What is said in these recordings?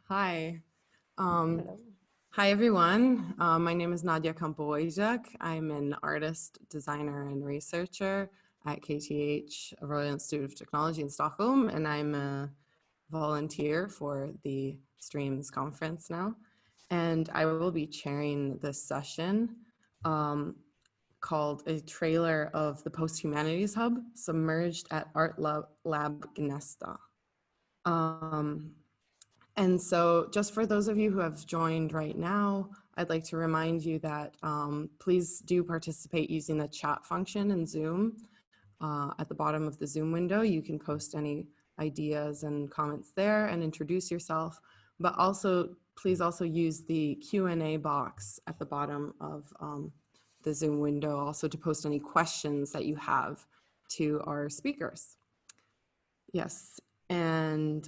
Hi. Hello. Hi, everyone. My name is Nadia Kampowijak. I'm an artist, designer, and researcher at KTH, Royal Institute of Technology in Stockholm, and I'm a volunteer for the Streams conference now. And I will be chairing this session called A Trailer of the Post-Humanities Hub, Submerged at ART LAB GNESTA. And so just for those of you who have joined right now, I'd like to remind you that please do participate using the chat function in Zoom. At the bottom of the Zoom window, you can post any ideas and comments there and introduce yourself, but also please also use the Q&A box at the bottom of the Zoom window also to post any questions that you have to our speakers. Yes, and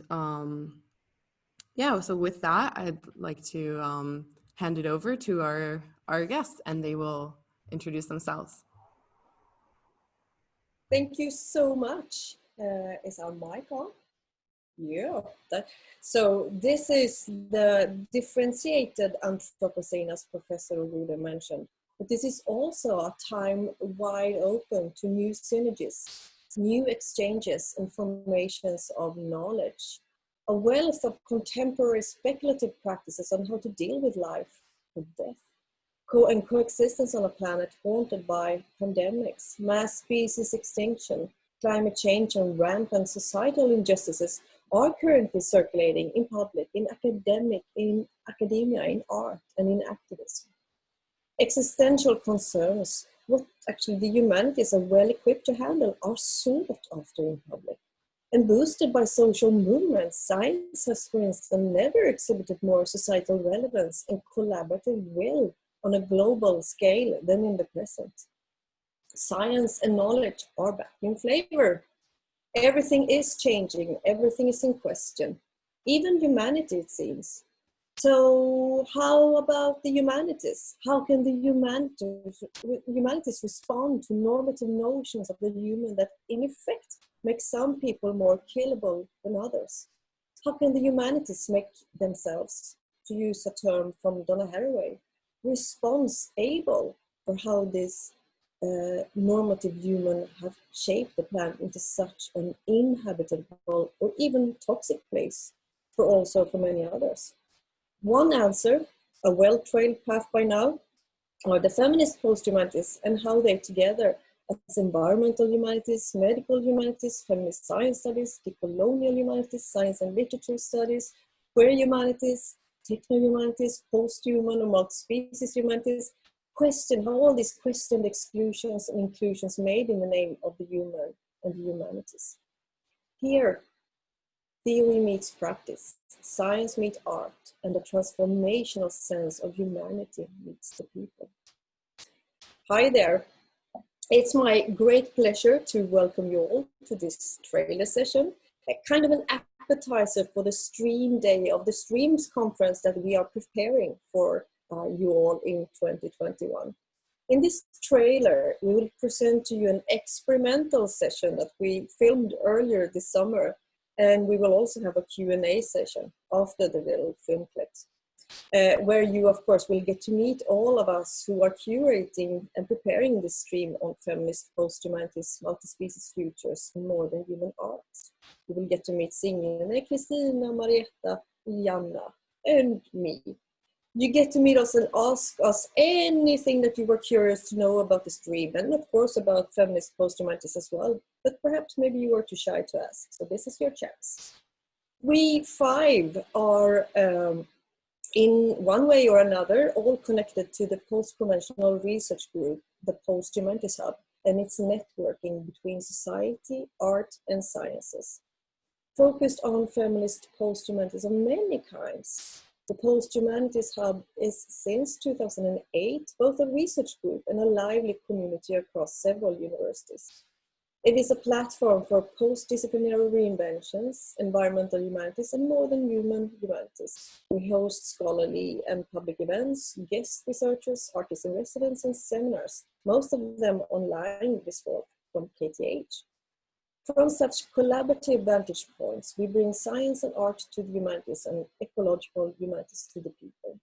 yeah, so with that, I'd like to hand it over to our guests, and they will introduce themselves. Thank you so much. Is our mic on? Yeah. So this is the differentiated Anthropocene, as Professor Rude mentioned. But this is also a time wide open to new synergies, new exchanges and formations of knowledge, a wealth of contemporary speculative practices on how to deal with life and death. And coexistence on a planet haunted by pandemics, mass species extinction, climate change, and rampant societal injustices are currently circulating in public, in academia, in art, and in activism. Existential concerns, what actually the humanities are well equipped to handle, are sought after in public. And boosted by social movements, science has, for instance, never exhibited more societal relevance and collaborative will on a global scale than in the present. Science and knowledge are back in flavor. Everything is changing, everything is in question, even humanity, it seems. So how about the humanities? How can the humanities respond to normative notions of the human that in effect make some people more killable than others? How can the humanities make themselves, to use a term from Donna Haraway, responsible for how this normative human have shaped the planet into such an inhabitable or even toxic place for many others? One answer, a well-trailed path by now, are the feminist post-humanities and how they together as environmental humanities, medical humanities, feminist science studies, decolonial humanities, science and literature studies, queer humanities, techno-humanities, post-human or multi-species humanities, question how all these questioned exclusions and inclusions made in the name of the human and the humanities. Here, theory meets practice, science meets art, and a transformational sense of humanity meets the people. Hi there. It's my great pleasure to welcome you all to this trailer session, a kind of an appetizer for the stream day of the Streams conference that we are preparing for you all in 2021. In this trailer, we will present to you an experimental session that we filmed earlier this summer, and we will also have a Q&A session after the little film clips, where you, of course, will get to meet all of us who are curating and preparing this stream on feminist, post-humanities, multi-species futures, and more than human art. You will get to meet Signe, Kristina, Marietta, Janna, and me. You get to meet us and ask us anything that you were curious to know about the stream, and of course about feminist post-humanities as well, but perhaps maybe you were too shy to ask, so this is your chance. We five are in one way or another all connected to the post-conventional research group, the Post-Humanities Hub, and its networking between society, art, and sciences. Focused on feminist post-humanities of many kinds, the Post-Humanities Hub is, since 2008, both a research group and a lively community across several universities. It is a platform for post-disciplinary reinventions, environmental humanities, and more than human humanities. We host scholarly and public events, guest researchers, artists in residence, and seminars, most of them online this fall from KTH. From such collaborative vantage points, we bring science and art to the humanities and ecological humanities to the people.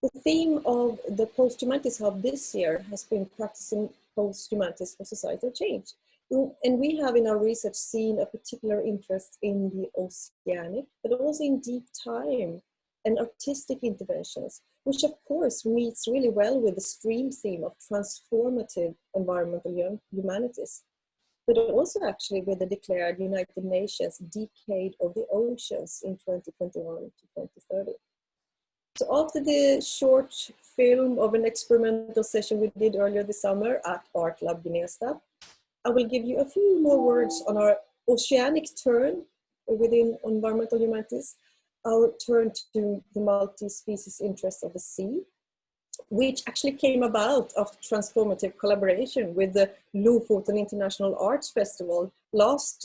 The theme of the Post-Humanities Hub this year has been practicing post-humanities for societal change. And we have in our research seen a particular interest in the oceanic, but also in deep time and artistic interventions, which of course meets really well with the stream theme of transformative environmental humanities, but also actually with the declared United Nations Decade of the Oceans in 2021 to 2030. So after the short film of an experimental session we did earlier this summer at ART LAB GNESTA, I will give you a few more words on our oceanic turn within environmental humanities, our turn to the multi-species interests of the sea, which actually came about after transformative collaboration with the Lofoten International Arts Festival last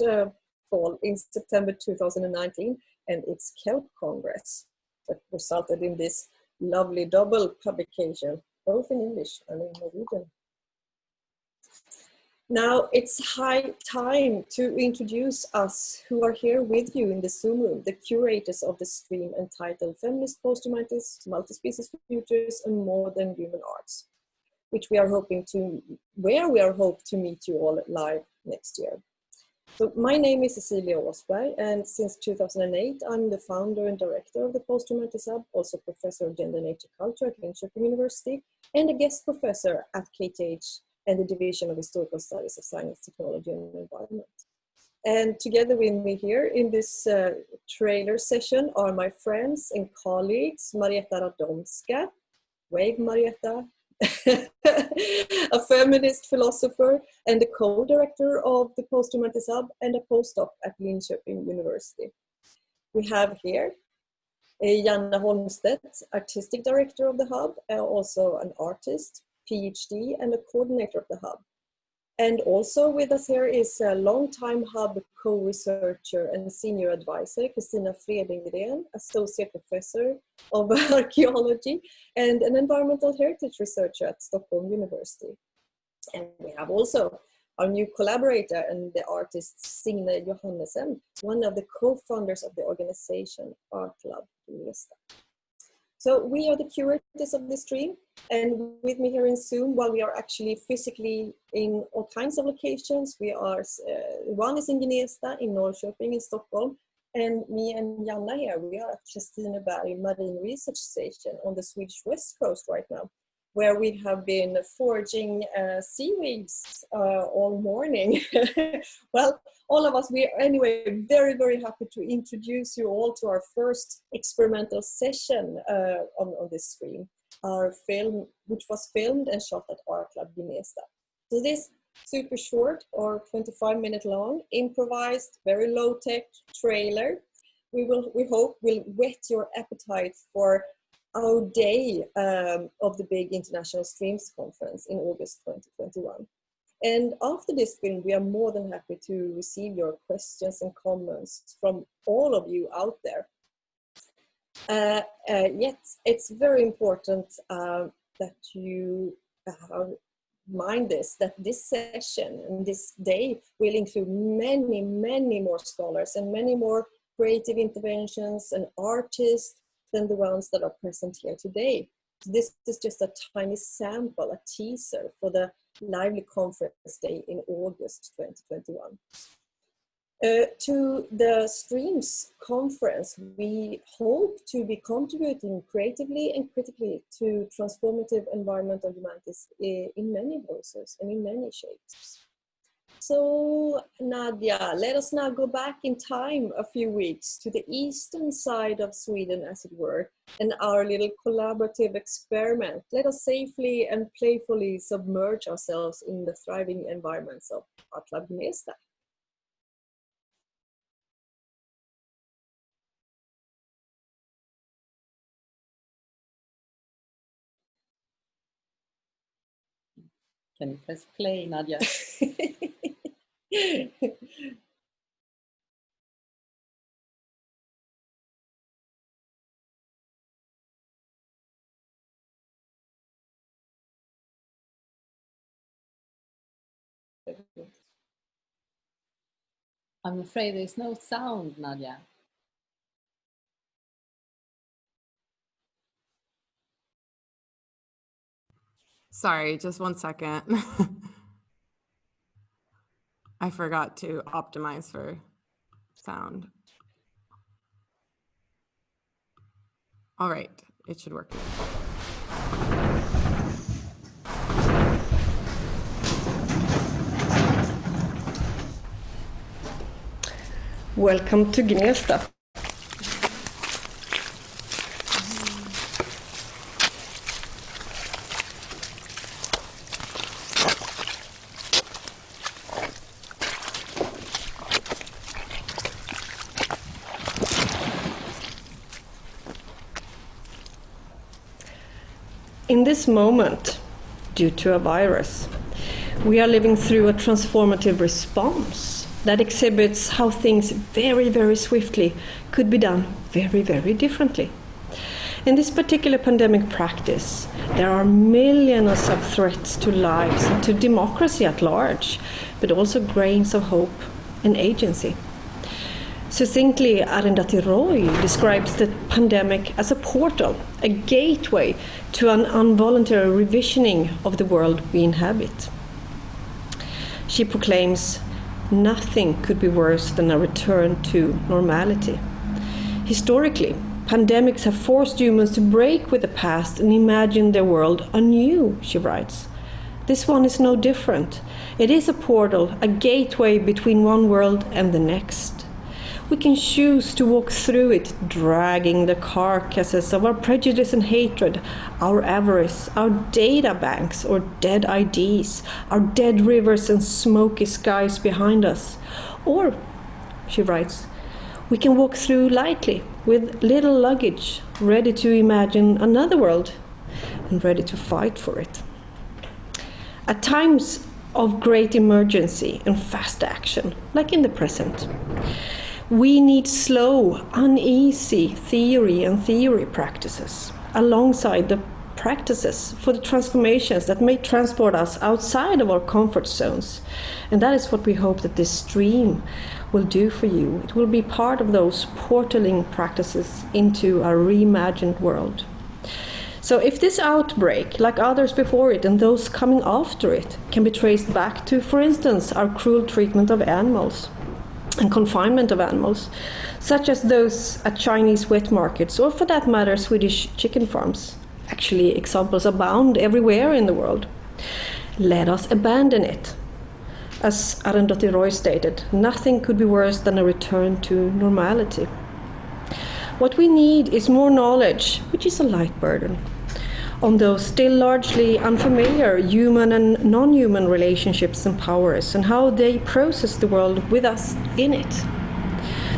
fall in September 2019 and its Kelp Congress that resulted in this lovely double publication, both in English and in Norwegian. Now it's high time to introduce us who are here with you in the Zoom room, the curators of the stream entitled Feminist Post-Humanities, Multi-Species Futures and Modern Human Arts, where we are hoping to meet you all live next year. So my name is Cecilia Åsberg, and since 2008, I'm the founder and director of the Post-Humanities Hub, also professor of gender, nature, culture at Linköping University, and a guest professor at KTH and the Division of Historical Studies of Science, Technology and Environment. And together with me here in this trailer session are my friends and colleagues, Marietta Radomska, wave Marietta, a feminist philosopher and the co-director of the Post-Humanities Hub and a postdoc at Linköping University. We have here Janna Holmstedt, artistic director of the Hub, also an artist, PhD and a coordinator of the Hub. And also with us here is a longtime Hub co-researcher and senior advisor, Kristina Fredengren, associate professor of archaeology and an environmental heritage researcher at Stockholm University. And we have also our new collaborator and the artist Signe Johannesen, one of the co-founders of the organization ART LAB GNESTA. So we are the curators of the stream, and with me here in Zoom, while we are actually physically in all kinds of locations, we are, one is in Gnesta, in Norrköping, in Stockholm, and me and Janna here, we are at Kristineberg Marine Research Station on the Swedish west coast right now, where we have been foraging seaweeds all morning. Well, all of us, we are anyway very, very happy to introduce you all to our first experimental session on this stream, our film, which was filmed and shot at ART LAB GNESTA. So this super short or 25-minute long, improvised, very low-tech trailer, we hope will whet your appetite for our day of the big International Streams Conference in August 2021. And after this film, we are more than happy to receive your questions and comments from all of you out there. Yet, it's very important that you mind this, that this session and this day will include many, many more scholars and many more creative interventions and artists than the ones that are present here today. This is just a tiny sample, a teaser for the lively conference day in August 2021. To the Streams conference, we hope to be contributing creatively and critically to transformative environmental humanities in many voices and in many shapes. So Nadia, let us now go back in time a few weeks to the eastern side of Sweden, as it were, and our little collaborative experiment. Let us safely and playfully submerge ourselves in the thriving environments of ART LAB GNESTA. Can you press play, Nadia? I'm afraid there's no sound, Nadia. Sorry, just one second. I forgot to optimize for sound. All right, it should work. Welcome to Gnesta. In this moment, due to a virus, we are living through a transformative response that exhibits how things very, very swiftly could be done very, very differently. In this particular pandemic practice, there are millions of threats to lives and to democracy at large, but also grains of hope and agency. Succinctly, Arundhati Roy describes the pandemic as a portal, a gateway to an involuntary revisioning of the world we inhabit. She proclaims, nothing could be worse than a return to normality. Historically, pandemics have forced humans to break with the past and imagine their world anew, she writes. This one is no different. It is a portal, a gateway between one world and the next. We can choose to walk through it, dragging the carcasses of our prejudice and hatred, our avarice, our data banks or dead IDs, our dead rivers and smoky skies behind us. Or, she writes, we can walk through lightly, with little luggage, ready to imagine another world and ready to fight for it. At times of great emergency and fast action, like in the present, we need slow, uneasy theory and theory practices alongside the practices for the transformations that may transport us outside of our comfort zones. And that is what we hope that this stream will do for you. It will be part of those portaling practices into a reimagined world. So if this outbreak, like others before it and those coming after it, can be traced back to, for instance, our cruel treatment of animals, and confinement of animals, such as those at Chinese wet markets, or for that matter, Swedish chicken farms. Actually, examples abound everywhere in the world. Let us abandon it. As Arundhati Roy stated, nothing could be worse than a return to normality. What we need is more knowledge, which is a light burden, on those still largely unfamiliar human and non-human relationships and powers and how they process the world with us in it.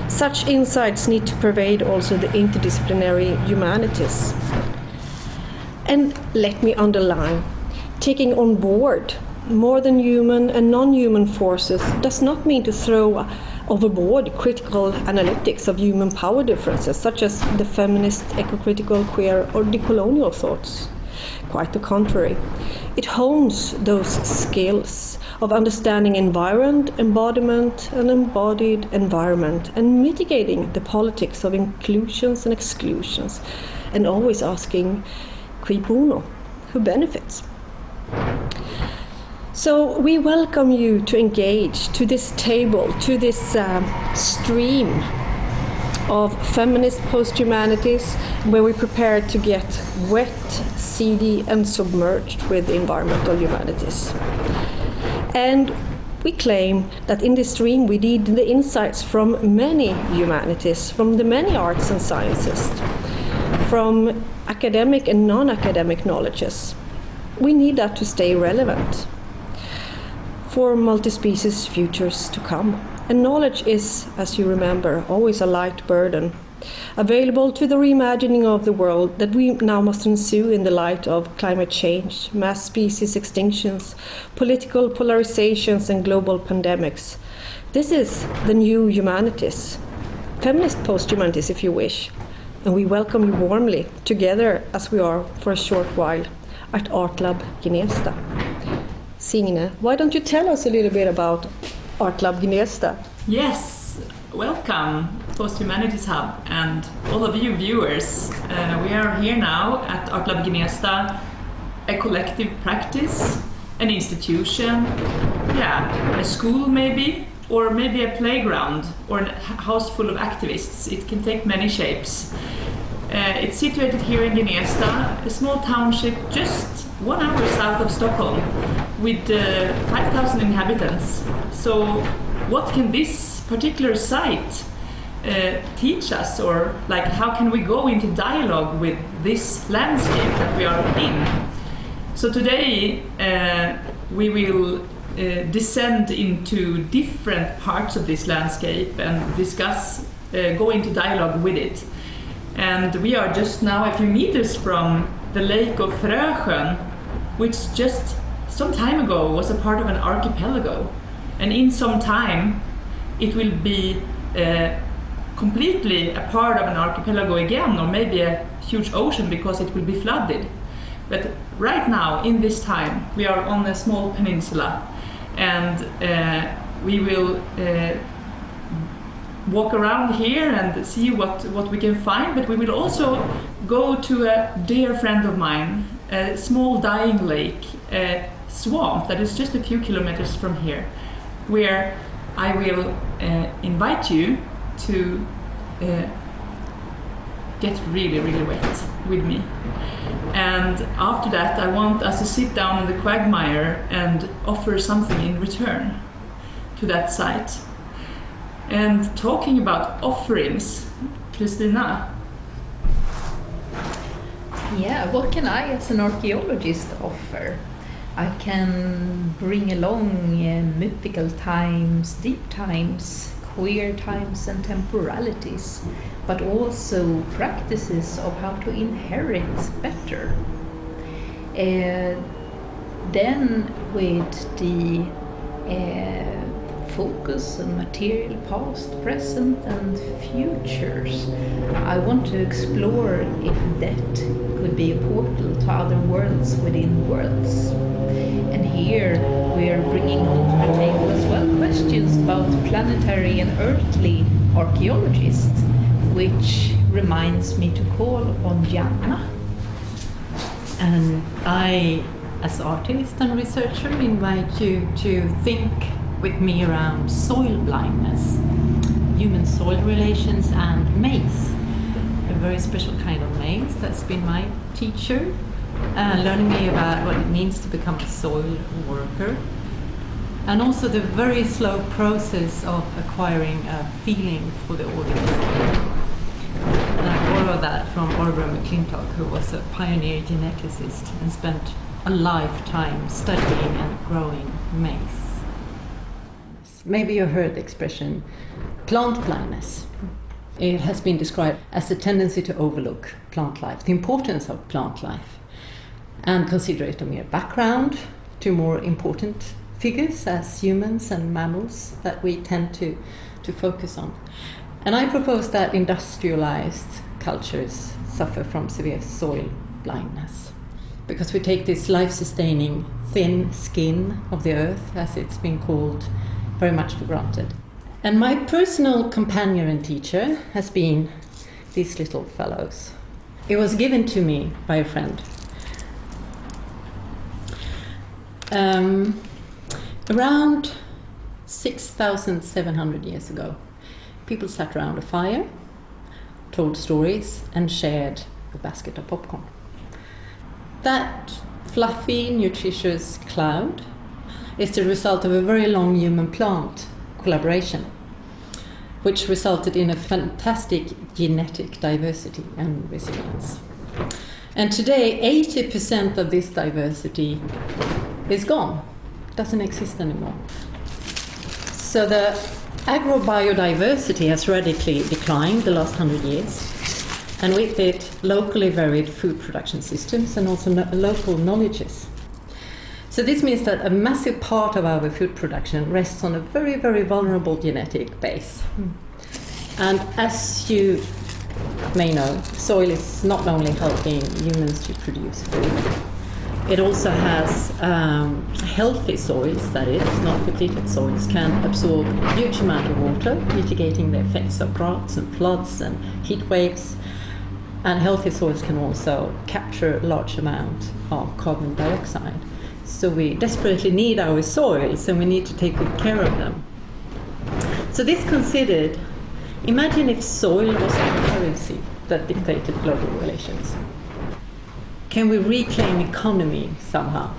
Such insights need to pervade also the interdisciplinary humanities. And let me underline, taking on board more than human and non-human forces does not mean to throw overboard critical analytics of human power differences, such as the feminist, eco-critical, queer, or decolonial thoughts. Quite the contrary. It hones those skills of understanding environment, embodiment, and embodied environment, and mitigating the politics of inclusions and exclusions, and always asking, qui bono, who benefits? So we welcome you to engage to this table, to this stream of feminist post-humanities, where we prepare to get wet, seedy, and submerged with environmental humanities. And we claim that in this stream we need the insights from many humanities, from the many arts and sciences, from academic and non-academic knowledges. We need that to stay relevant for multi-species futures to come. And knowledge is, as you remember, always a light burden, available to the reimagining of the world that we now must ensue in the light of climate change, mass species extinctions, political polarizations, and global pandemics. This is the new humanities, feminist post-humanities if you wish, and we welcome you warmly, together as we are for a short while, at ART LAB GNESTA. Signe, why don't you tell us a little bit about ART LAB GNESTA? Yes, welcome Post-Humanities Hub and all of you viewers. We are here now at ART LAB GNESTA, a collective practice, an institution, a school maybe, or maybe a playground or a house full of activists. It can take many shapes. It's situated here in Gnesta, a small township just 1 hour south of Stockholm with 5,000 inhabitants. So what can this particular site teach us, or like how can we go into dialogue with this landscape that we are in? So today we will descend into different parts of this landscape and discuss, go into dialogue with it. And we are just now a few meters from the lake of Frösjön, which just some time ago was a part of an archipelago. And in some time it will be completely a part of an archipelago again, or maybe a huge ocean because it will be flooded. But right now, in this time, we are on a small peninsula, and we will walk around here and see what we can find, but we will also go to a dear friend of mine, a small dying lake, a swamp that is just a few kilometers from here, where I will invite you to get really, really wet with me. And after that, I want us to sit down in the quagmire and offer something in return to that site. And talking about offerings, Kristina. Yeah, what can I as an archaeologist offer? I can bring along mythical times, deep times, queer times and temporalities, but also practices of how to inherit better. Then with the focus on material past, present and futures, I want to explore if that could be a portal to other worlds within worlds. And here we are bringing onto the table as well questions about planetary and earthly archaeologists, which reminds me to call upon Janna. And I, as artist and researcher, invite you to think with me around soil blindness, human-soil relations and maize, a very special kind of maize that's been my teacher, learning me about what it means to become a soil worker, and also the very slow process of acquiring a feeling for the audience. And I borrow that from Barbara McClintock, who was a pioneer geneticist and spent a lifetime studying and growing maize. Maybe you heard the expression plant blindness. It has been described as a tendency to overlook plant life, the importance of plant life, and consider it a mere background to more important figures as humans and mammals that we tend to focus on. And I propose that industrialized cultures suffer from severe soil blindness, because we take this life-sustaining thin skin of the earth, as it's been called, very much for granted. And my personal companion and teacher has been these little fellows. It was given to me by a friend. Around 6,700 years ago, people sat around a fire, told stories, and shared a basket of popcorn. That fluffy, nutritious cloud is the result of a very long human-plant collaboration, which resulted in a fantastic genetic diversity and resilience. And today, 80% of this diversity is gone, doesn't exist anymore. So the agrobiodiversity has radically declined the last 100 years, and with it, locally varied food production systems and also local knowledges. So this means that a massive part of our food production rests on a very, very vulnerable genetic base. And as you may know, soil is not only helping humans to produce food, It also has healthy soils, that is, not depleted soils, can absorb huge amount of water, mitigating the effects of droughts and floods and heat waves. And healthy soils can also capture a large amount of carbon dioxide. So we desperately need our soils, and we need to take good care of them. So this considered, imagine if soil was the currency that dictated global relations. Can we reclaim economy somehow?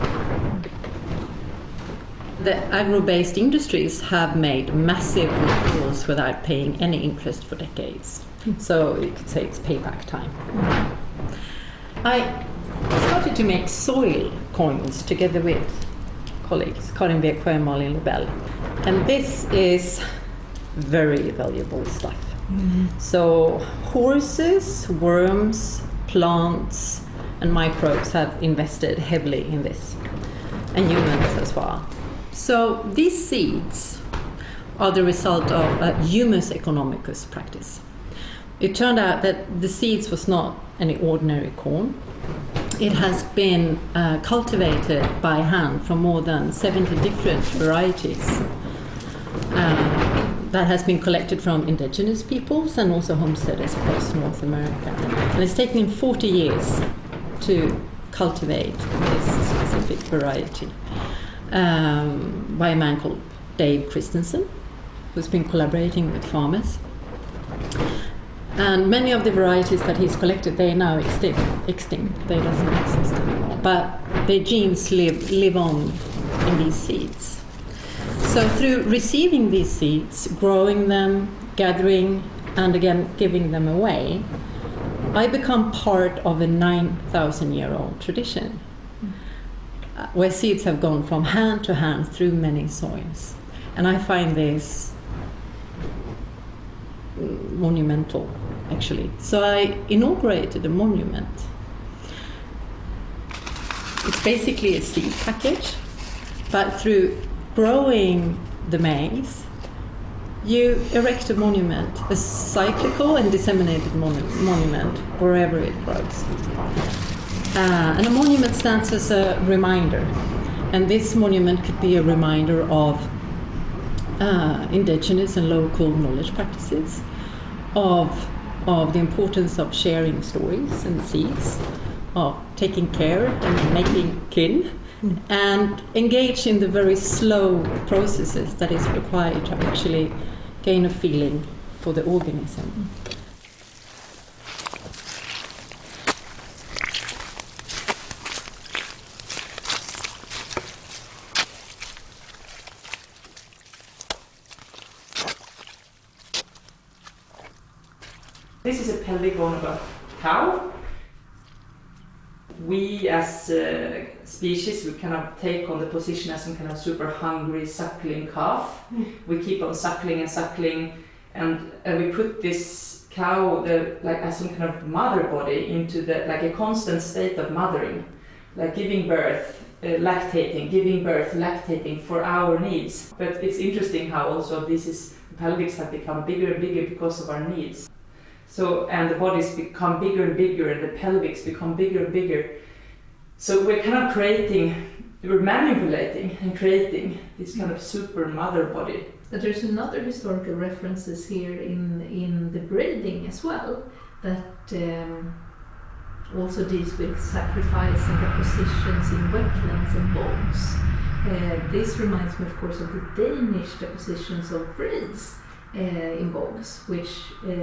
The agro-based industries have made massive withdrawals without paying any interest for decades. So you could say it's payback time. I started to make soil coins together with colleagues, Karin Beeksjö and Malin Lobel. And this is very valuable stuff. So horses, worms, plants, and microbes have invested heavily in this, and humans as well. So these seeds are the result of a humus economicus practice. It turned out that the seeds was not any ordinary corn. It has been cultivated by hand from more than 70 different varieties. That has been collected from indigenous peoples and also homesteaders across North America. And it's taken 40 years to cultivate this specific variety by a man called Dave Christensen, who's been collaborating with farmers. And many of the varieties that he's collected, they are now extinct. They doesn't exist anymore. But their genes live on in these seeds. So through receiving these seeds, growing them, gathering, and again giving them away, I become part of a 9,000-year-old tradition where seeds have gone from hand to hand through many soils. And I find this monumental, actually. So I inaugurated a monument. It's basically a seed package, but through growing the maize, you erect a monument, a cyclical and disseminated monument wherever it grows. And a monument stands as a reminder. And this monument could be a reminder of indigenous and local knowledge practices, of the importance of sharing stories and seeds, of taking care and making kin, and engage in the very slow processes that is required to actually gain a feeling for the organism. This is a pelvic bone of a cow. We as a species, we kind of take on the position as some kind of super hungry suckling calf. We keep on suckling and suckling, and we put this cow like as some kind of mother body into like a constant state of mothering, like giving birth, lactating, giving birth, lactating for our needs. But it's interesting how also the pelvics have become bigger and bigger because of our needs. So, and the bodies become bigger and bigger, and the pelvics become bigger and bigger. So we're kind of we're manipulating and creating this kind of super mother body. But there's another historical references here in the braiding as well, that also deals with sacrifice and depositions in wetlands and bogs. This reminds me, of course, of the Danish depositions of braids in bogs, which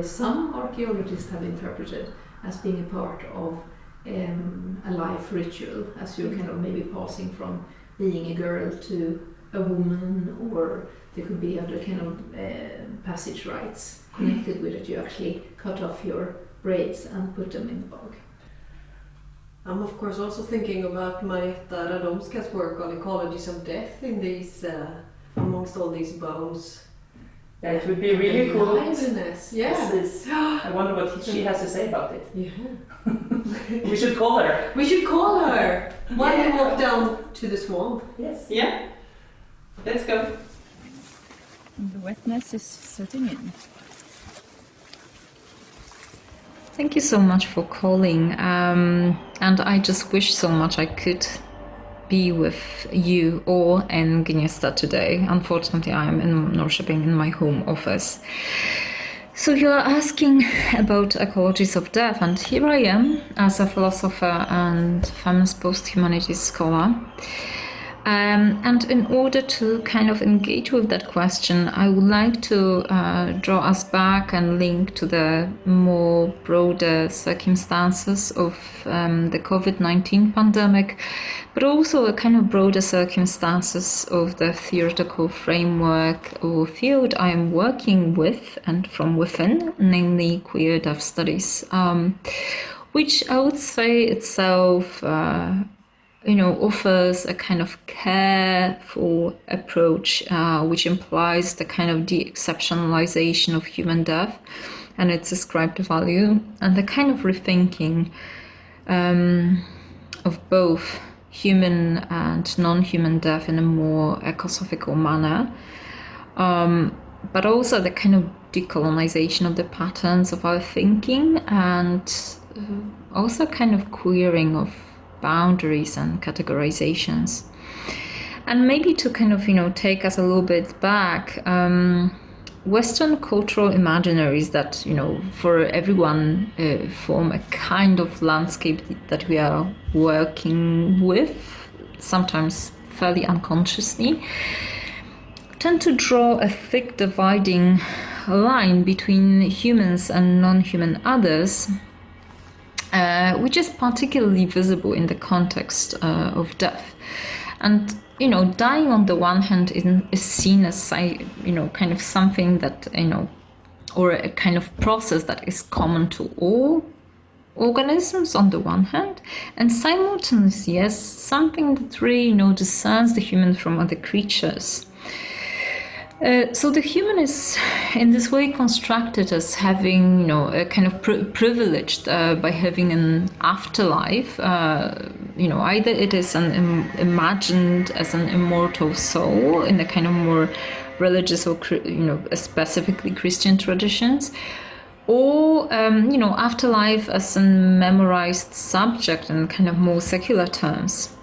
some archaeologists have interpreted as being a part of a life ritual, as you're kind of maybe passing from being a girl to a woman, or there could be other kind of passage rites connected with it. You actually cut off your braids and put them in the bog. I'm of course also thinking about Marietta Radomska's work on ecologies of death in these, amongst all these bones. Yeah, it would be really cool. Blindness, yeah. I wonder what she has to say about it. Yeah. We should call her. We should call her. Why don't we walk down to the swamp? Yes. Yeah, let's go. The wetness is setting in. Thank you so much for calling, and I just wish so much I could be with you all in Gnesta today. Unfortunately, I'm in Norrköping in my home office. So you're asking about ecologies of death, and here I am as a philosopher and feminist post-humanities scholar. And in order to kind of engage with that question, I would like to draw us back and link to the more broader circumstances of the COVID-19 pandemic, but also a kind of broader circumstances of the theoretical framework or field I am working with and from within, namely queer deaf studies, which I would say itself offers a kind of careful approach, which implies the kind of de-exceptionalization of human death and its ascribed value, and the kind of rethinking of both human and non-human death in a more ecosophical manner, but also the kind of decolonization of the patterns of our thinking, and also kind of queering of boundaries and categorizations. And maybe to kind of take us a little bit back, Western cultural imaginaries that for everyone form a kind of landscape that we are working with, sometimes fairly unconsciously, tend to draw a thick dividing line between humans and non-human others, which is particularly visible in the context of death. And dying on the one hand is seen as kind of something that or a kind of process that is common to all organisms on the one hand, and simultaneously as something that really discerns the human from other creatures. So the human is in this way constructed as having, a kind of privileged by having an afterlife. Either it is imagined as an immortal soul in the kind of more religious or specifically Christian traditions, or afterlife as a memorized subject in kind of more secular terms.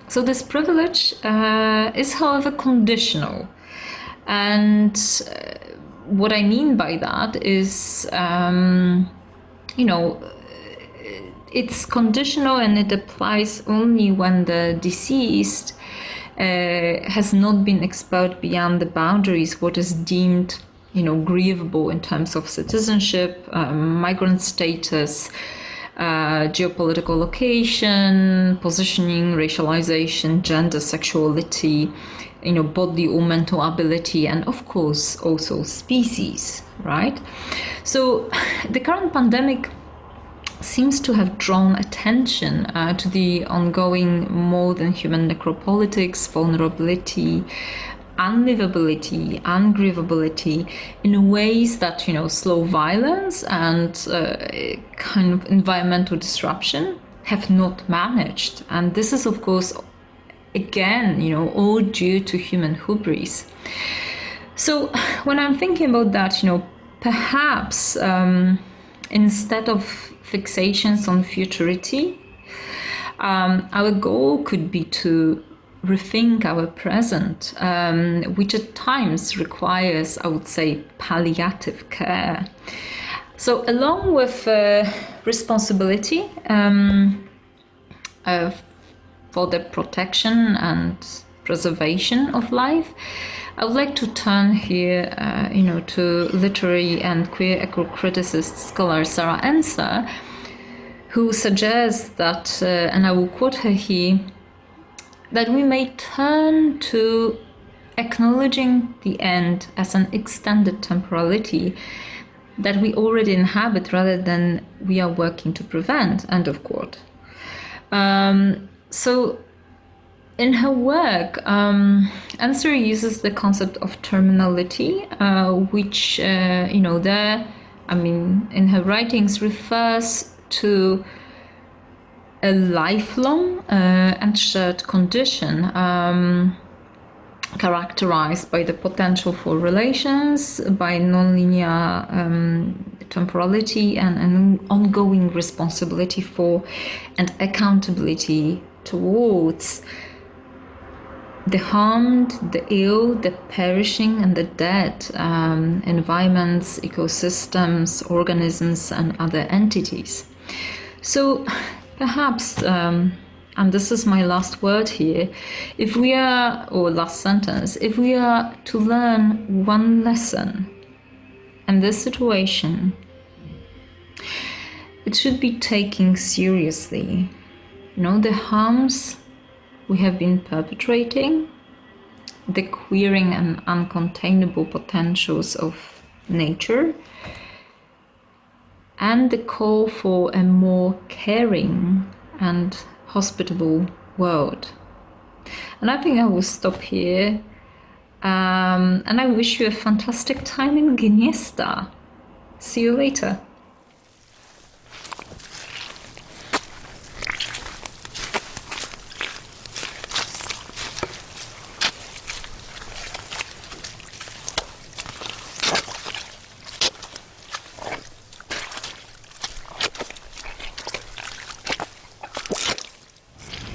So this privilege is, however, conditional. And what I mean by that is, it's conditional, and it applies only when the deceased has not been expelled beyond the boundaries what is deemed, grievable in terms of citizenship, migrant status, geopolitical location, positioning, racialization, gender, sexuality, bodily or mental ability, and of course also species, right? So the current pandemic seems to have drawn attention to the ongoing more than human necropolitics, vulnerability, unlivability, ungrievability in ways that slow violence and kind of environmental disruption have not managed. And this is of course again all due to human hubris. So when I'm thinking about that, perhaps instead of fixations on futurity, our goal could be to rethink our present, which at times requires, I would say, palliative care. So along with responsibility for the protection and preservation of life, I would like to turn here to literary and queer eco-criticist scholar Sarah Ensler, who suggests that, and I will quote her here, that we may turn to acknowledging the end as an extended temporality that we already inhabit rather than we are working to prevent, end of quote. So in her work, Ensler uses the concept of terminality, which, in her writings refers to a lifelong and shared condition characterized by the potential for relations, by nonlinear temporality, and an ongoing responsibility for and accountability towards the harmed, the ill, the perishing, and the dead, environments, ecosystems, organisms, and other entities. So perhaps, and this is my last word here, if we are, or last sentence, if we are to learn one lesson in this situation, it should be taken seriously. You know, the harms we have been perpetrating, the queering and uncontainable potentials of nature, and the call for a more caring and hospitable world. And I think I will stop here, and I wish you a fantastic time in Gnesta. See you later.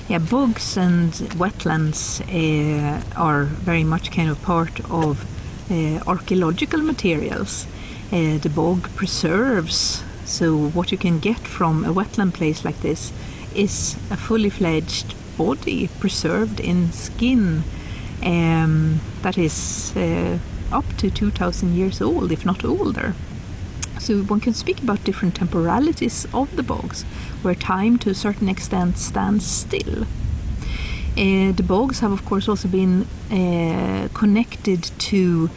Yeah, bogs and wetlands are very much kind of part of archaeological materials. The bog preserves, so what you can get from a wetland place like this is a fully fledged body preserved in skin that is up to 2,000 years old, if not older. So one can speak about different temporalities of the bogs, where time to a certain extent stands still. The bogs have of course also been connected to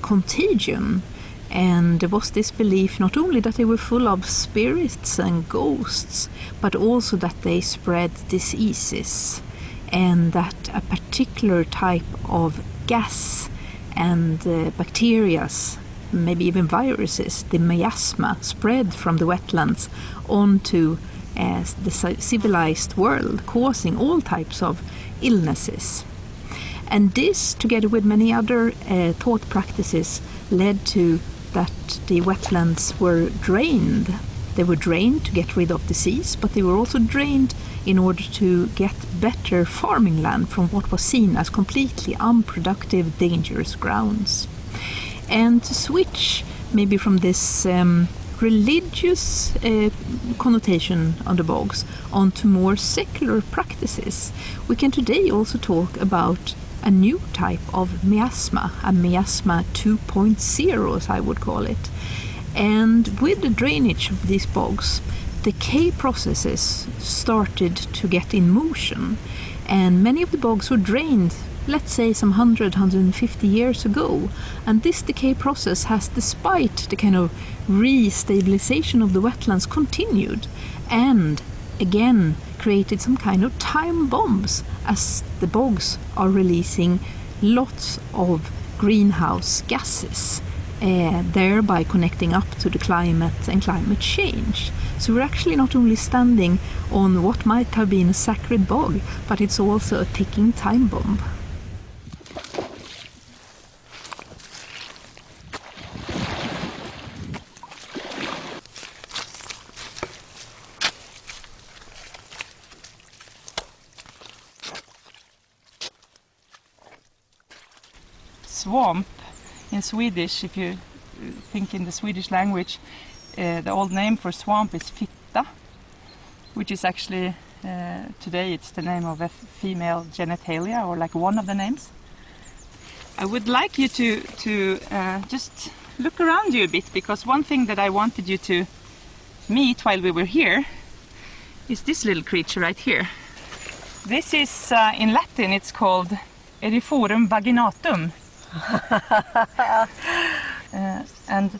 contagion, and there was this belief not only that they were full of spirits and ghosts, but also that they spread diseases, and that a particular type of gas and bacteria, maybe even viruses, the miasma, spread from the wetlands onto the civilized world, causing all types of illnesses. And this, together with many other thought practices, led to that the wetlands were drained. They were drained to get rid of disease, but they were also drained in order to get better farming land from what was seen as completely unproductive, dangerous grounds. And to switch maybe from this religious connotation on the bogs onto more secular practices, we can today also talk about a new type of miasma, a miasma 2.0 as I would call it. And with the drainage of these bogs, decay processes started to get in motion, and many of the bogs were drained, let's say some 100-150 years ago, and this decay process has, despite the kind of re-stabilization of the wetlands, continued and again created some kind of time bombs, as the bogs are releasing lots of greenhouse gases, thereby connecting up to the climate and climate change. So we're actually not only standing on what might have been a sacred bog, but it's also a ticking time bomb. Swamp in Swedish, if you think in the Swedish language, the old name for swamp is fitta, which is actually today it's the name of a female genitalia, or like one of the names. I would like you to just look around you a bit, because one thing that I wanted you to meet while we were here is this little creature right here. This is in Latin it's called Eriforum vaginatum. And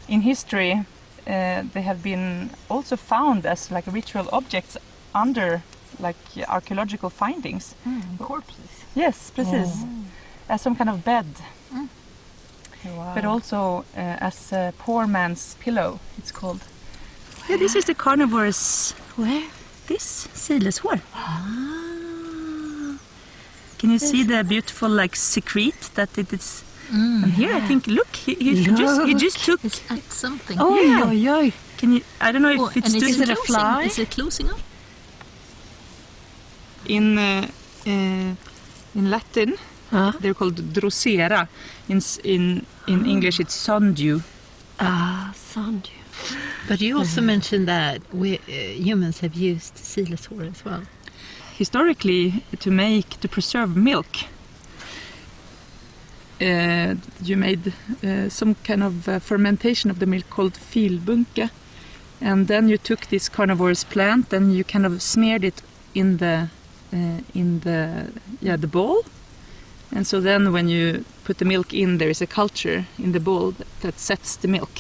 in history they have been also found as like ritual objects under like archaeological findings. Corpses. Yes, precis. As some kind of bed. Wow. But also as a poor man's pillow, it's called. Yeah, this is the carnivorous. Where? This sileshår. Can you see the beautiful like secrete that it is? And here, I think, look, he just took. It's at something. Oh, yeah. Can you? I don't know if it's just. Is it a fly? Is it closing up? In in Latin. They're called drosera. In English, it's sundew. Sundew. But you also mentioned that humans have used xylosaur as well. Historically, to preserve milk, you made some kind of fermentation of the milk called filbunke, and then you took this carnivorous plant and you kind of smeared it in the bowl, and so then when you put the milk in, there is a culture in the bowl that sets the milk.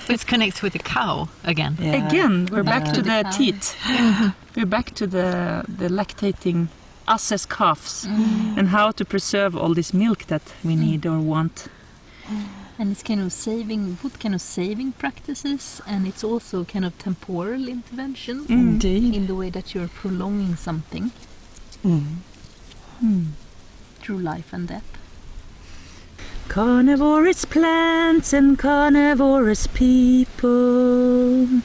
This connects with the cow again. Yeah. Again, we're back to the teat. We're back to the lactating us as calves, and how to preserve all this milk that we need or want. And it's kind of both kind of saving practices, and it's also kind of temporal intervention. Indeed. In the way that you're prolonging something through life and death. Carnivorous plants and carnivorous people.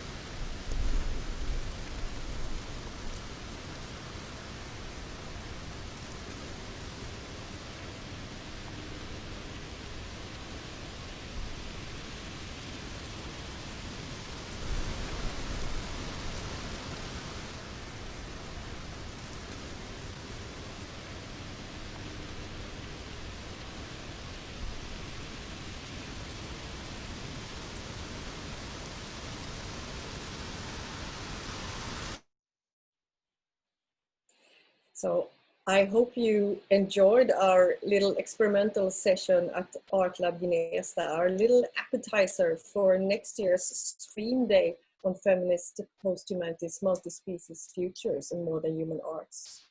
So I hope you enjoyed our little experimental session at ART LAB GNESTA, our little appetizer for next year's stream day on feminist post-humanities, multi-species futures and modern human arts.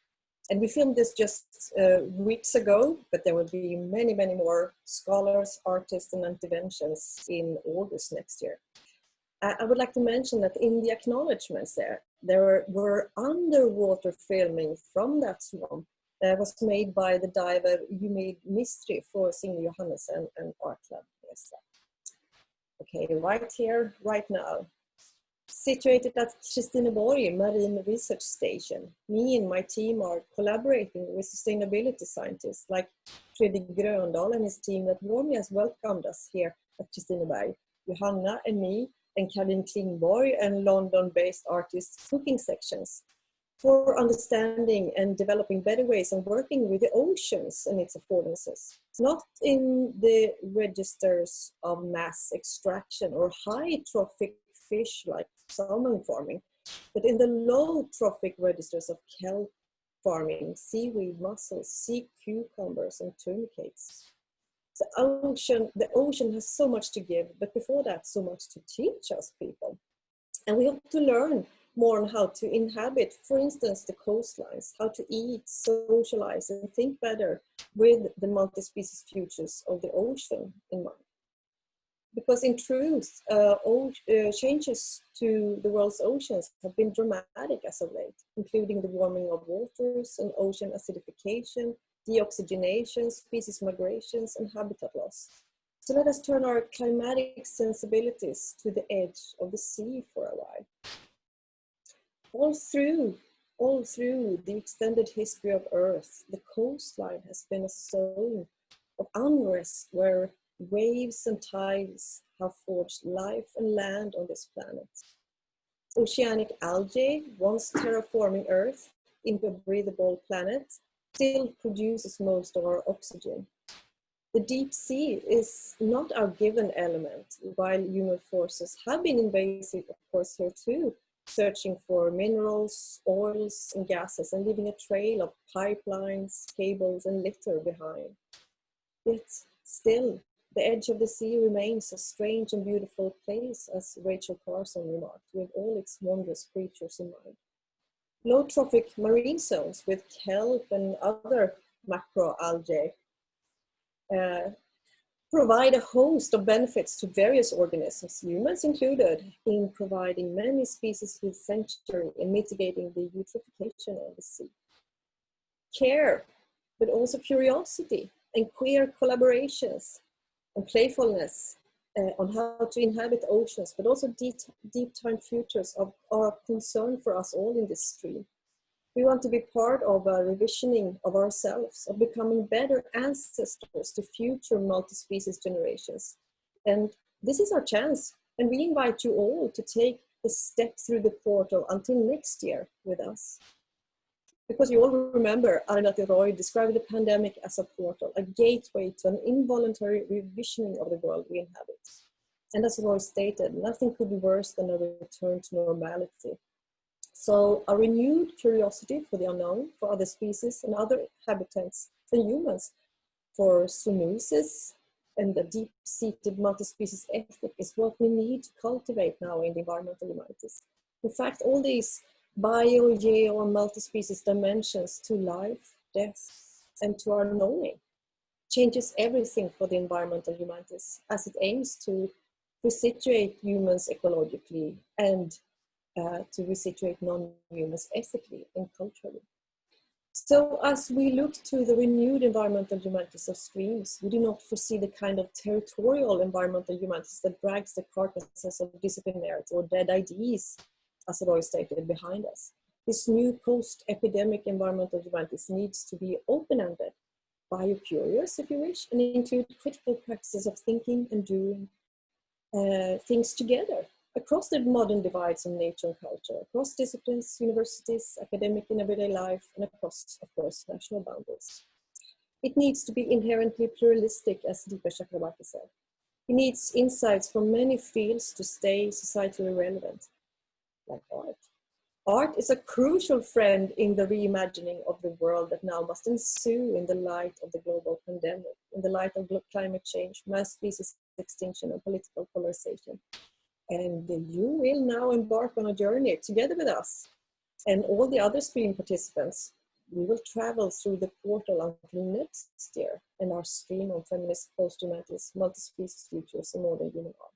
And we filmed this just weeks ago, but there will be many, many more scholars, artists and interventions in August next year. I would like to mention that in the acknowledgements there were underwater filming from that swamp that was made by the diver Yumid Mistry for Signe Johannessen and ART LAB GNESTA. Okay, right here, right now. Situated at Kristineborg Marine Research Station, me and my team are collaborating with sustainability scientists like Fredrik Gröndal and his team that warmly has welcomed us here at Kristineberg, Johanna and me, and Karin Klingborg and London-based artists' cooking sections for understanding and developing better ways of working with the oceans and its affordances. Not in the registers of mass extraction or high trophic fish like salmon farming, but in the low trophic registers of kelp farming, seaweed, mussels, sea cucumbers, and tunica. The ocean has so much to give, but before that, so much to teach us people. And we hope to learn more on how to inhabit, for instance, the coastlines, how to eat, socialize, and think better with the multi-species futures of the ocean in mind. Because in truth, changes to the world's oceans have been dramatic as of late, including the warming of waters and ocean acidification, deoxygenation, species migrations, and habitat loss. So let us turn our climatic sensibilities to the edge of the sea for a while. All through the extended history of Earth, the coastline has been a zone of unrest where waves and tides have forged life and land on this planet. Oceanic algae, once terraforming Earth into a breathable planet, still produces most of our oxygen. The deep sea is not our given element, while human forces have been invasive, of course, here too, searching for minerals, oils, and gases, and leaving a trail of pipelines, cables, and litter behind. Yet, still, the edge of the sea remains a strange and beautiful place, as Rachel Carson remarked, with all its wondrous creatures in mind. Low trophic marine zones with kelp and other macroalgae provide a host of benefits to various organisms, humans included, in providing many species with sanctuary and mitigating the eutrophication of the sea. Care, but also curiosity and queer collaborations and playfulness on how to inhabit oceans, but also deep time futures are of concern for us all in this stream. We want to be part of a revisioning of ourselves, of becoming better ancestors to future multi-species generations. And this is our chance. And we invite you all to take the step through the portal until next year with us. Because you all remember Arnold Roy described the pandemic as a portal, a gateway to an involuntary revisioning of the world we inhabit. And as Roy stated, nothing could be worse than a return to normality. So a renewed curiosity for the unknown, for other species and other habitats than humans, for zoonosis and the deep-seated multi-species ethic is what we need to cultivate now in the environmental humanities. In fact, all these bio, geo, and multi-species dimensions to life, death, and to our knowing changes everything for the environmental humanities as it aims to resituate humans ecologically and to resituate non-humans ethically and culturally. So as we look to the renewed environmental humanities of streams, we do not foresee the kind of territorial environmental humanities that drags the carcasses of disciplinarity or dead ideas, as Roy stated, behind us. This new post-epidemic environmental humanities needs to be open-ended, bio-curious, if you wish, and include critical practices of thinking and doing things together across the modern divides of nature and culture, across disciplines, universities, academic and everyday life, and across, of course, national boundaries. It needs to be inherently pluralistic, as Deepa Chakrabarti said. It needs insights from many fields to stay societally relevant, like art. Art is a crucial friend in the reimagining of the world that now must ensue in the light of the global pandemic, in the light of climate change, mass species extinction, and political polarization. And you will now embark on a journey together with us and all the other stream participants. We will travel through the portal until next year and our stream on feminist, post-humanities, multi-species futures, and modern human art.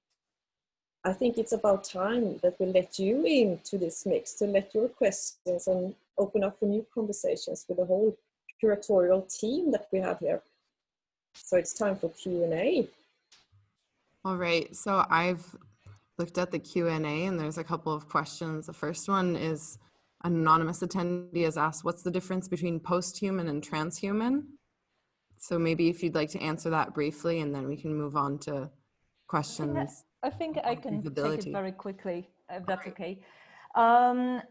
I think it's about time that we let you into this mix, to let your questions and open up for new conversations with the whole curatorial team that we have here. So it's time for Q&A. All right, so I've looked at the Q&A and there's a couple of questions. The first one is an anonymous attendee has asked, what's the difference between post-human and transhuman? So maybe if you'd like to answer that briefly, and then we can move on to questions. I think I can take it very quickly, if that's okay. I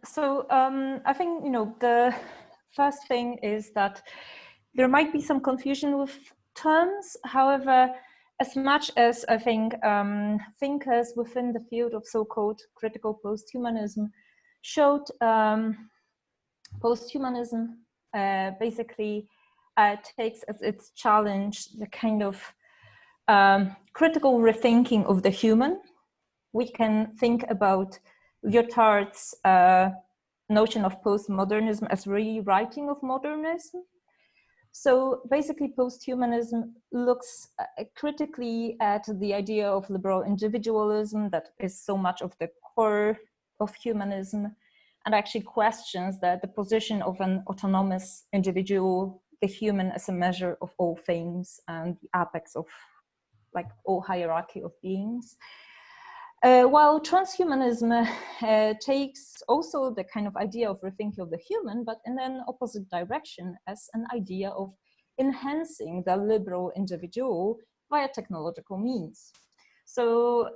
think, the first thing is that there might be some confusion with terms. However, as much as I think thinkers within the field of so-called critical posthumanism showed posthumanism basically takes as its challenge the kind of critical rethinking of the human. We can think about Lyotard's notion of postmodernism as rewriting of modernism. So basically posthumanism looks critically at the idea of liberal individualism that is so much of the core of humanism, and actually questions that the position of an autonomous individual, the human as a measure of all things and the apex of like all hierarchy of beings. While transhumanism takes also the kind of idea of rethinking of the human, but in an opposite direction as an idea of enhancing the liberal individual via technological means. So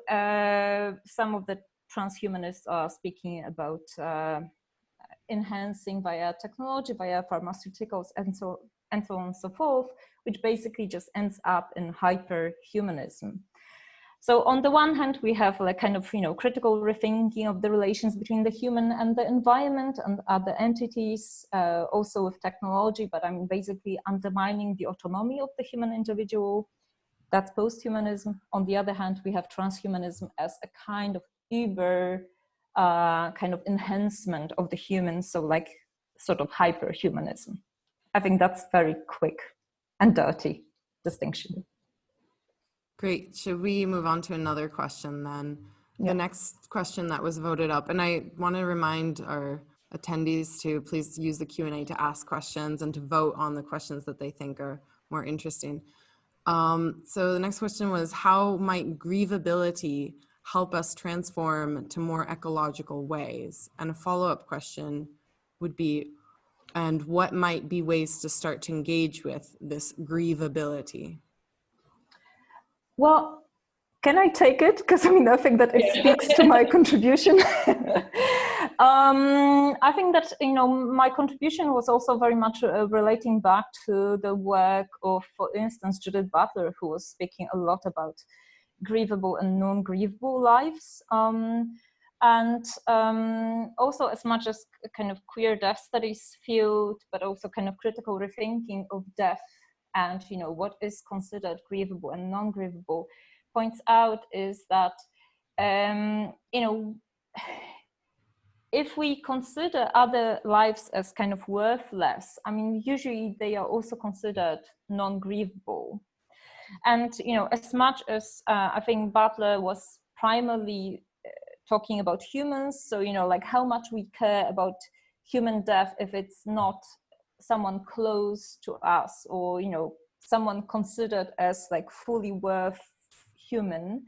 some of the transhumanists are speaking about enhancing via technology, via pharmaceuticals, and so on and so forth, which basically just ends up in hyper-humanism. So on the one hand, we have like kind of, critical rethinking of the relations between the human and the environment and other entities, also with technology, but I'm basically undermining the autonomy of the human individual. That's post-humanism. On the other hand, we have transhumanism as a kind of uber kind of enhancement of the human, so like sort of hyper-humanism. I think that's very quick and dirty distinction. Great. Should we move on to another question then? Yeah. The next question that was voted up, and I want to remind our attendees to please use the Q&A to ask questions and to vote on the questions that they think are more interesting. So the next question was, how might grievability help us transform to more ecological ways? And a follow-up question would be, and what might be ways to start to engage with this grievability? Well, can I take it? Because I mean, I think that it speaks to my contribution. I think that, you know, my contribution was also very much relating back to the work of, for instance, Judith Butler, who was speaking a lot about grievable and non-grievable lives. And also, as much as a kind of queer death studies field, but also kind of critical rethinking of death and, you know, what is considered grievable and non-grievable, points out is that, you know, if we consider other lives as kind of worthless, I mean, usually they are also considered non-grievable. And, you know, as much as I think Butler was primarily talking about humans, so, you know, like how much we care about human death if it's not someone close to us, or, you know, someone considered as like fully worth human,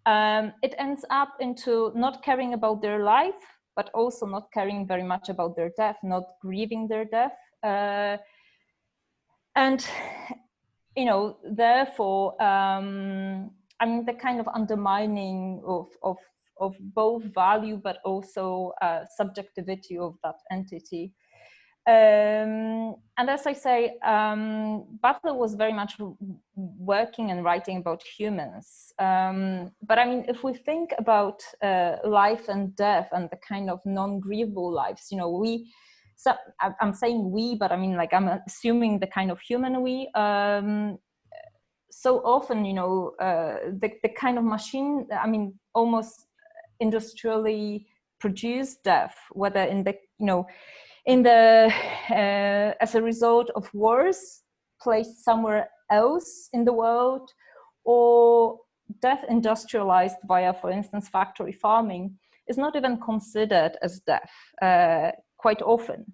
it ends up into not caring about their life, but also not caring very much about their death, not grieving their death. And, you know, therefore, I mean, the kind of undermining of both value, but also subjectivity of that entity. And as I say, Butler was very much working and writing about humans. But I mean, if we think about life and death and the kind of non-grievable lives, you know, so I'm saying we, but I mean, like, I'm assuming the kind of human we. So often, you know, the kind of machine, I mean, almost industrially produced death, whether in the, you know, in the as a result of wars placed somewhere else in the world, or death industrialized via, for instance, factory farming, is not even considered as death quite often.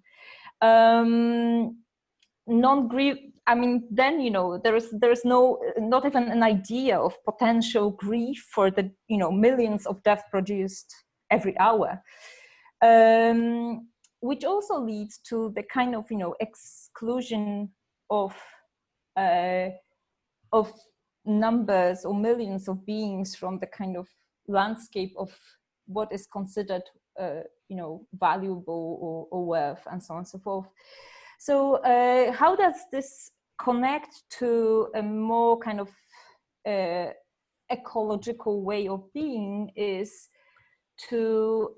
Non-grief, I mean, then, you know, there's no, not even an idea of potential grief for the, you know, millions of deaths produced every hour. Which also leads to the kind of, you know, exclusion of numbers or millions of beings from the kind of landscape of what is considered, you know, valuable or worth, and so on and so forth. So how does this connect to a more kind of ecological way of being is to,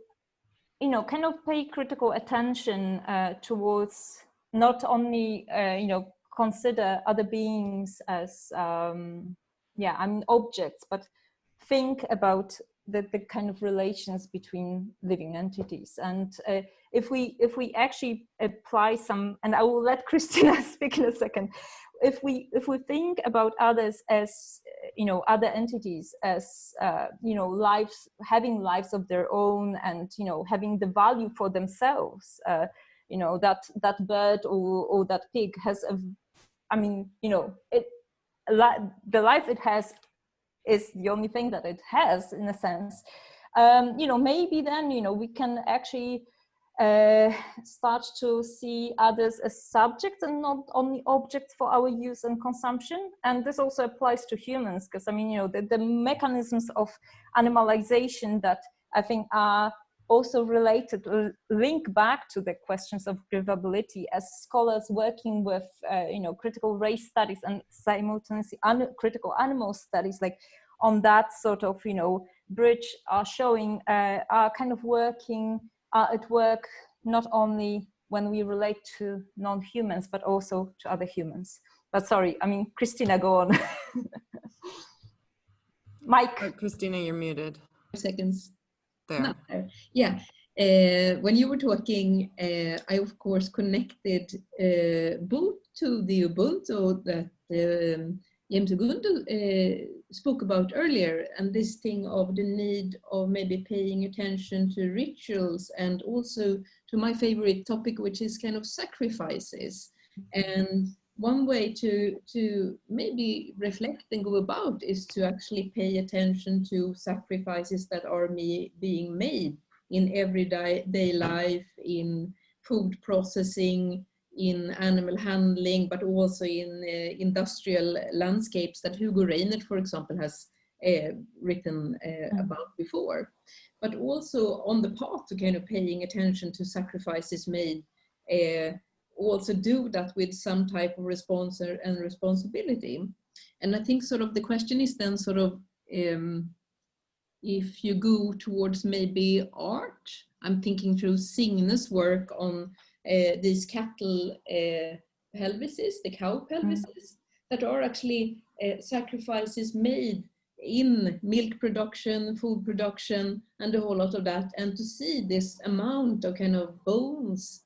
you know, kind of pay critical attention towards not only, you know, consider other beings as, yeah, I mean, objects, but think about the kind of relations between living entities. And if we actually apply some, and I will let Christina speak in a second, if we think about others as, you know, other entities as, you know, lives, having lives of their own, and, you know, having the value for themselves, you know, that bird or that pig has a, I mean, you know, the life it has is the only thing that it has, in a sense. You know, maybe then, you know, we can actually start to see others as subjects and not only objects for our use and consumption. And this also applies to humans, because, I mean, you know, the mechanisms of animalization that I think are also related, link back to the questions of grievability, as scholars working with, you know, critical race studies and simultaneously critical animal studies, like on that sort of, you know, bridge, are showing, are kind of working, at work, not only when we relate to non-humans, but also to other humans. But sorry, I mean, Christina, go on. Mike. Christina, you're muted. Seconds. There. No, yeah. When you were talking, I of course connected both to the Ubuntu that James Ogundu spoke about earlier, and this thing of the need of maybe paying attention to rituals, and also to my favorite topic, which is kind of sacrifices. And one way to maybe reflect and go about is to actually pay attention to sacrifices that are being made in everyday life, in food processing, in animal handling, but also in industrial landscapes that Hugo Reinert, for example, has written about before. But also on the path to kind of paying attention to sacrifices made, also do that with some type of response and responsibility. And I think sort of the question is then sort of, if you go towards maybe art, I'm thinking through Signe's work on these cattle pelvises, the cow pelvises, that are actually sacrifices made in milk production, food production, and a whole lot of that. And to see this amount of kind of bones,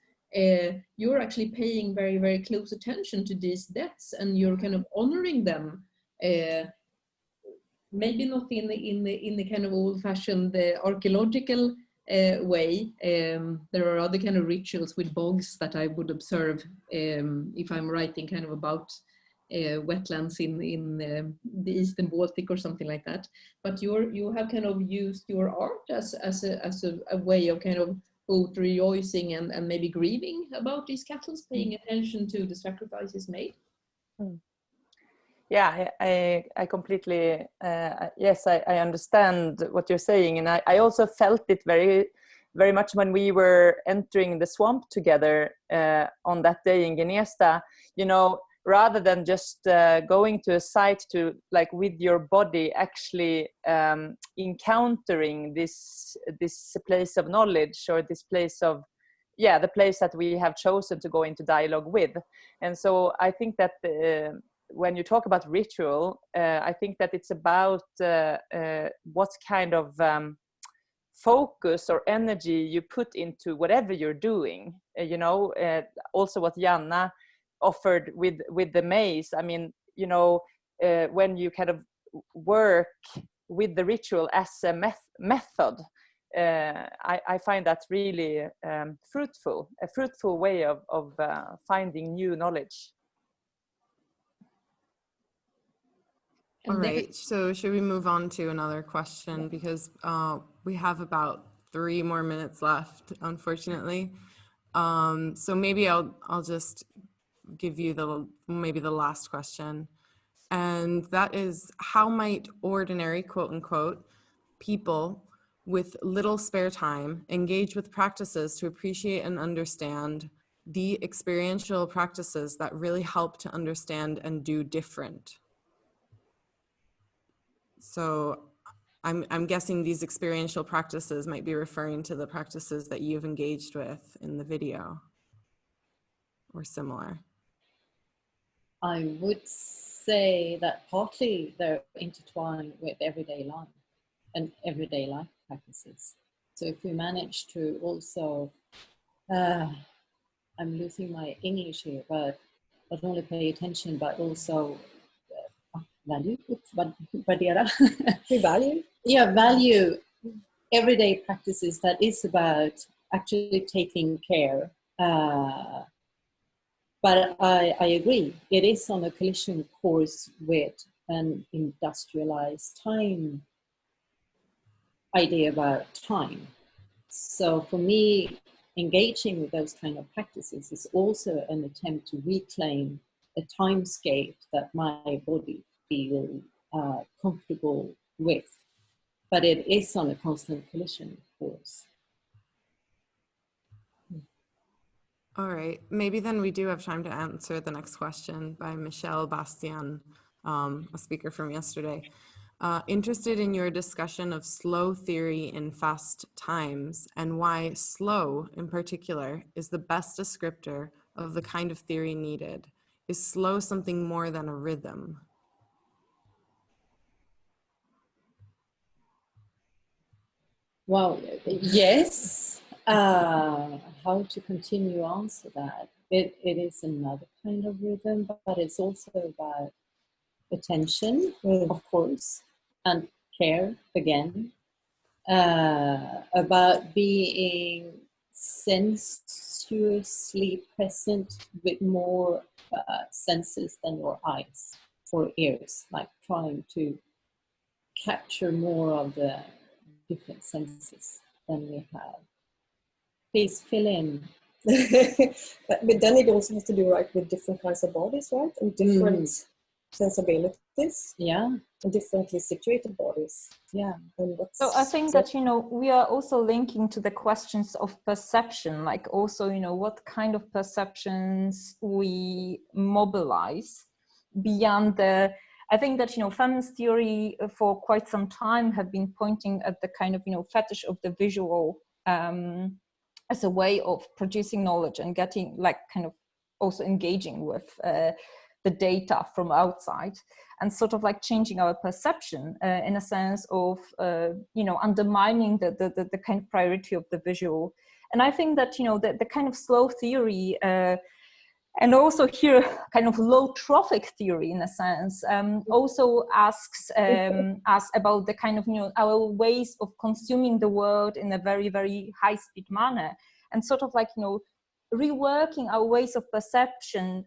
you're actually paying very, very close attention to these deaths, and you're kind of honoring them. Maybe not in the kind of old-fashioned archaeological way. There are other kind of rituals with bogs that I would observe if I'm writing kind of about wetlands in the Eastern Baltic or something like that. But you have kind of used your art as a way of kind of both rejoicing and maybe grieving about these cattle, paying attention to the sacrifices made. Yeah, I completely, yes, I understand what you're saying. And I also felt it very, very much when we were entering the swamp together on that day in Gnesta, you know, rather than just going to a site to, like, with your body actually encountering this place of knowledge, or this place of, yeah, the place that we have chosen to go into dialogue with. And so I think that when you talk about ritual, I think that it's about what kind of focus or energy you put into whatever you're doing. You know, also what Janna offered with the maze. I mean, you know, when you kind of work with the ritual as a method, I find that really fruitful, a fruitful way of finding new knowledge. All right, so should we move on to another question, because we have about 3 more minutes left, unfortunately. So maybe I'll just give you maybe the last question, and that is, how might ordinary, quote unquote, people with little spare time engage with practices to appreciate and understand the experiential practices that really help to understand and do different? So I'm guessing these experiential practices might be referring to the practices that you've engaged with in the video, or similar. I would say that partly they're intertwined with everyday life and everyday life practices. So if we manage to also, I'm losing my English here, but not only pay attention, but also value, value everyday practices that is about actually taking care. But I agree, it is on a collision course with an industrialized time idea about time. So for me, engaging with those kind of practices is also an attempt to reclaim a timescape that my body feels comfortable with. But it is on a constant collision course. All right, maybe then we do have time to answer the next question by Michelle Bastian, a speaker from yesterday. Interested in your discussion of slow theory in fast times, and why slow in particular is the best descriptor of the kind of theory needed. Is slow something more than a rhythm? Well, yes. How to continue to answer that? It is another kind of rhythm, but it's also about attention, of course, and care again, about being sensuously present with more senses than your eyes or ears, like trying to capture more of the different senses than we have. Please fill in But then it also has to do right with different kinds of bodies, right? And different sensibilities. Yeah. And differently situated bodies. Yeah. And so I think that, you know, we are also linking to the questions of perception, like also, you know, what kind of perceptions we mobilize beyond the, I think that, you know, feminist theory for quite some time have been pointing at the kind of, you know, fetish of the visual as a way of producing knowledge and getting, like, kind of also engaging with the data from outside, and sort of like changing our perception in a sense of, you know, undermining the kind of priority of the visual. And I think that, you know, the kind of slow theory and also here kind of low trophic theory in a sense also asks us about the kind of, you know, our ways of consuming the world in a very, very high speed manner, and sort of like, you know, reworking our ways of perception,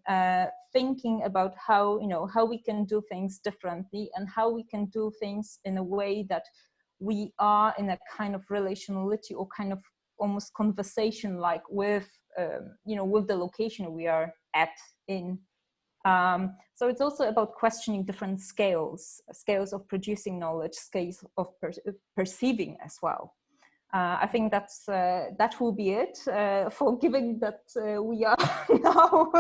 thinking about how, you know, how we can do things differently and how we can do things in a way that we are in a kind of relationality or kind of almost conversation like with, you know, with the location we are at in. So it's also about questioning different scales of producing knowledge, scales of perceiving as well. I think that's that will be it for given that we are now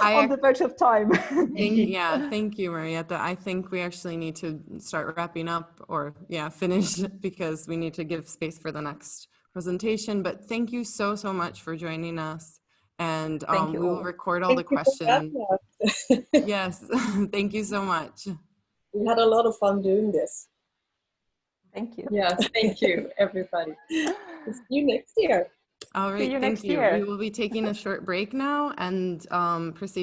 on the verge of time. Thank you, Marietta. I think we actually need to start wrapping up, or finish, because we need to give space for the next presentation. But thank you so much for joining us, and we will record all the questions. Yes, thank you so much. We had a lot of fun doing this. Thank you. Yes, thank you, everybody. See you next year. All right, thank you. We will be taking a short break now and proceed